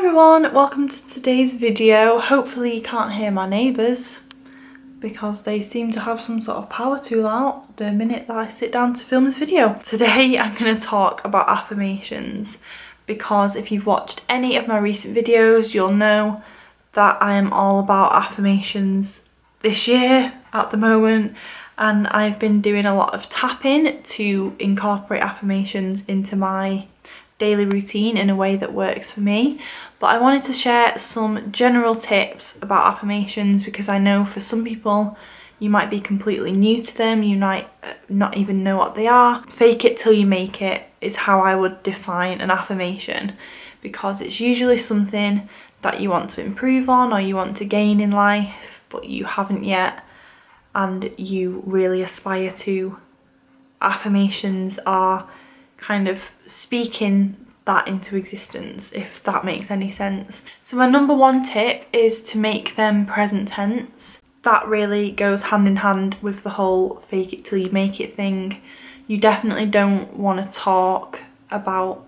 everyone, welcome to today's video. Hopefully you can't hear my neighbours because they seem to have some sort of power tool out the minute that I sit down to film this video. Today I'm going to talk about affirmations because if you've watched any of my recent videos you'll know that I am all about affirmations this year at the moment, and I've been doing a lot of tapping to incorporate affirmations into my daily routine in a way that works for me. But I wanted to share some general tips about affirmations because I know for some people you might be completely new to them, you might not even know what they are. Fake it till you make it is how I would define an affirmation, because it's usually something that you want to improve on or you want to gain in life but you haven't yet and you really aspire to. Affirmations are kind of speaking that into existence, if that makes any sense. So my number one tip is to make them present tense. That really goes hand in hand with the whole fake it till you make it thing. You definitely don't want to talk about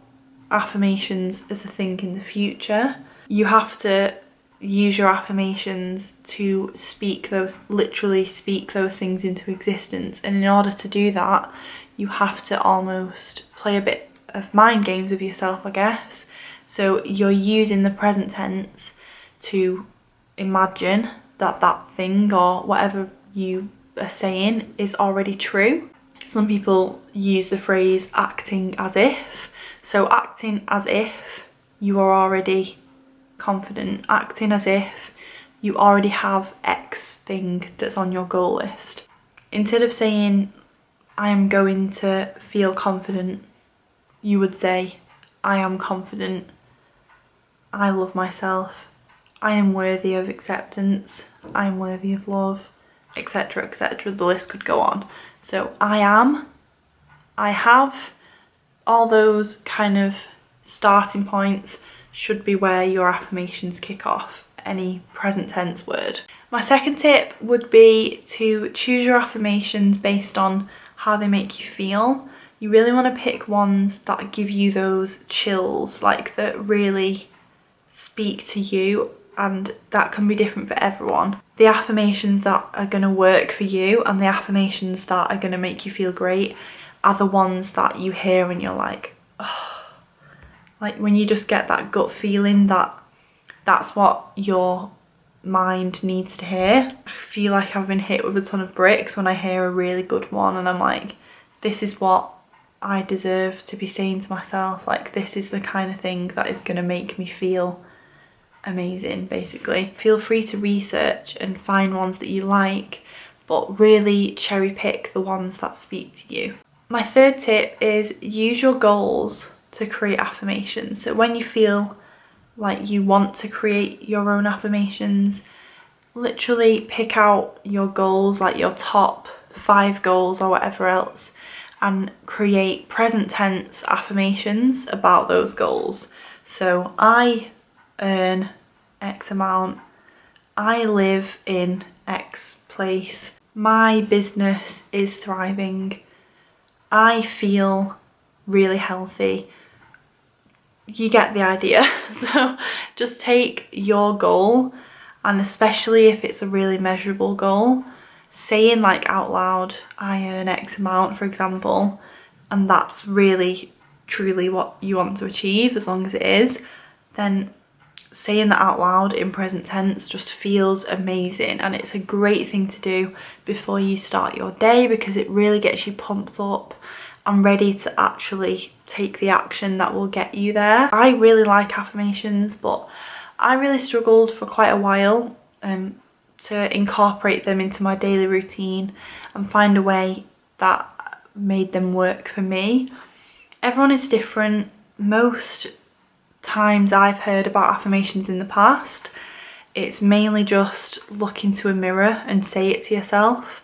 affirmations as a thing in the future. You have to use your affirmations to speak those, literally speak those things into existence, and in order to do that you have to almost play a bit of mind games with yourself, I guess. So you're using the present tense to imagine that that thing or whatever you are saying is already true. Some people use the phrase acting as if. So acting as if you are already confident, acting as if you already have X thing that's on your goal list. Instead of saying I am going to feel confident, you would say I am confident, I love myself, I am worthy of acceptance, I am worthy of love, etc, etc. The list could go on. So I am, I have, all those kind of starting points should be where your affirmations kick off any present tense word. My second tip would be to choose your affirmations based on how they make you feel. You really want to pick ones that give you those chills, like that really speak to you, and that can be different for everyone. The affirmations that are going to work for you and the affirmations that are going to make you feel great are the ones that you hear and you're like, oh, like when you just get that gut feeling that that's what your mind needs to hear. I feel like I've been hit with a ton of bricks when I hear a really good one and I'm like, this is what I deserve to be saying to myself. Like, this is the kind of thing that is going to make me feel amazing, basically. Feel free to research and find ones that you like, but really cherry pick the ones that speak to you. My third tip is use your goals to create affirmations. So when you feel like you want to create your own affirmations, literally pick out your goals, like your top 5 goals or whatever else, and create present tense affirmations about those goals. So I earn X amount, I live in X place, my business is thriving, I feel really healthy. You get the idea. So just take your goal, and especially if it's a really measurable goal, saying like out loud, I earn X amount, for example, and that's really truly what you want to achieve, as long as it is, then saying that out loud in present tense just feels amazing. And it's a great thing to do before you start your day because it really gets you pumped up and ready to actually take the action that will get you there. I really like affirmations, but I really struggled for quite a while to incorporate them into my daily routine and find a way that made them work for me. Everyone is different. Most times I've heard about affirmations in the past, it's mainly just look into a mirror and say it to yourself.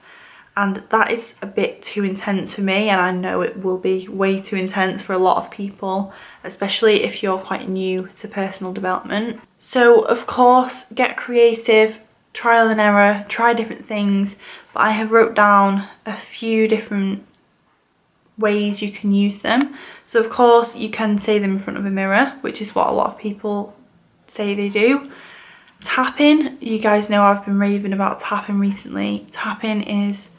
And that is a bit too intense for me, and I know it will be way too intense for a lot of people, especially if you're quite new to personal development. So of course, get creative, trial and error, try different things, but I have wrote down a few different ways you can use them. So of course you can say them in front of a mirror, which is what a lot of people say they do. Tapping, you guys know I've been raving about tapping recently. Tapping is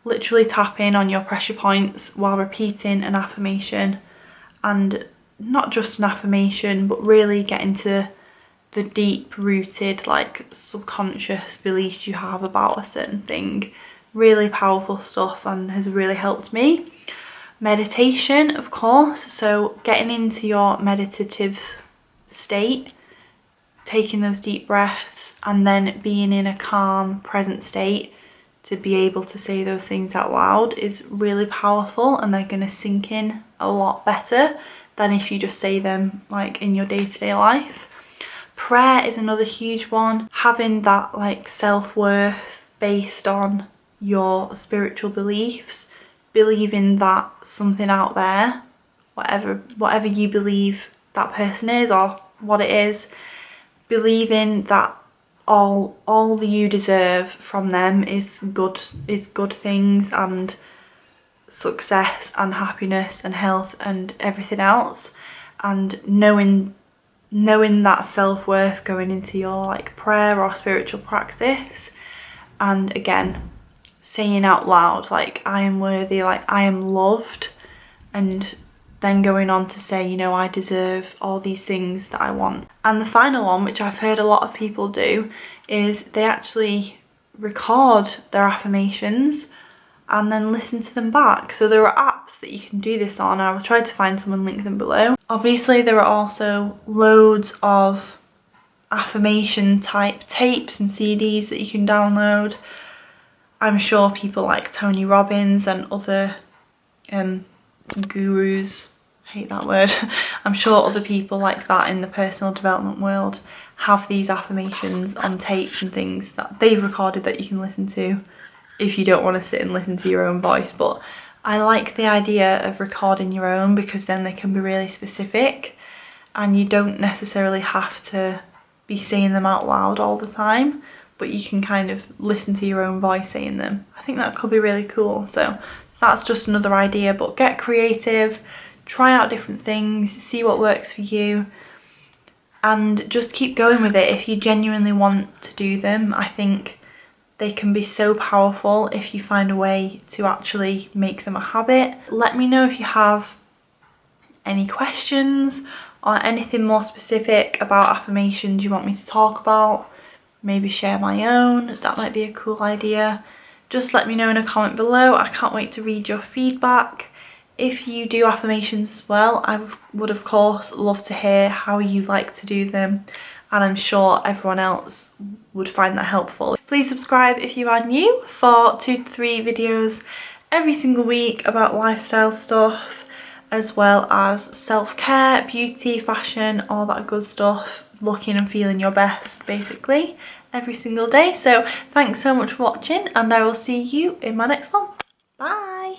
literally tapping on your pressure points while repeating an affirmation, and not just an affirmation, but really get into the deep rooted like subconscious beliefs you have about a certain thing. Really powerful stuff and has really helped me. Meditation, of course, so getting into your meditative state, taking those deep breaths and then being in a calm present state to be able to say those things out loud is really powerful, and they're going to sink in a lot better than if you just say them like in your day-to-day life. Prayer is another huge one. Having that like self-worth based on your spiritual beliefs, believing that something out there, whatever you believe that person is or what it is, believing that all that you deserve from them is good things and success and happiness and health and everything else, and knowing that self-worth going into your like prayer or spiritual practice. And again, saying out loud like I am worthy, like I am loved, and then going on to say, you know, I deserve all these things that I want. And the final one, which I've heard a lot of people do, is they actually record their affirmations and then listen to them back. So there are apps that you can do this on. I will try to find some and link them below. Obviously there are also loads of affirmation type tapes and CDs that you can download. I'm sure people like Tony Robbins and other gurus, hate that word, I'm sure other people like that in the personal development world have these affirmations on tapes and things that they've recorded that you can listen to if you don't want to sit and listen to your own voice. But I like the idea of recording your own because then they can be really specific and you don't necessarily have to be saying them out loud all the time, but you can kind of listen to your own voice saying them. I think that could be really cool. So that's just another idea, but get creative, try out different things, see what works for you, and just keep going with it if you genuinely want to do them. I think they can be so powerful if you find a way to actually make them a habit. Let me know if you have any questions or anything more specific about affirmations you want me to talk about. Maybe share my own, that might be a cool idea. Just let me know in a comment below. I can't wait to read your feedback. If you do affirmations as well, I would of course love to hear how you like to do them, and I'm sure everyone else would find that helpful. Please subscribe if you are new for 2 to 3 videos every single week about lifestyle stuff, as well as self-care, beauty, fashion, all that good stuff, looking and feeling your best basically every single day. So thanks so much for watching, and I will see you in my next one. Bye!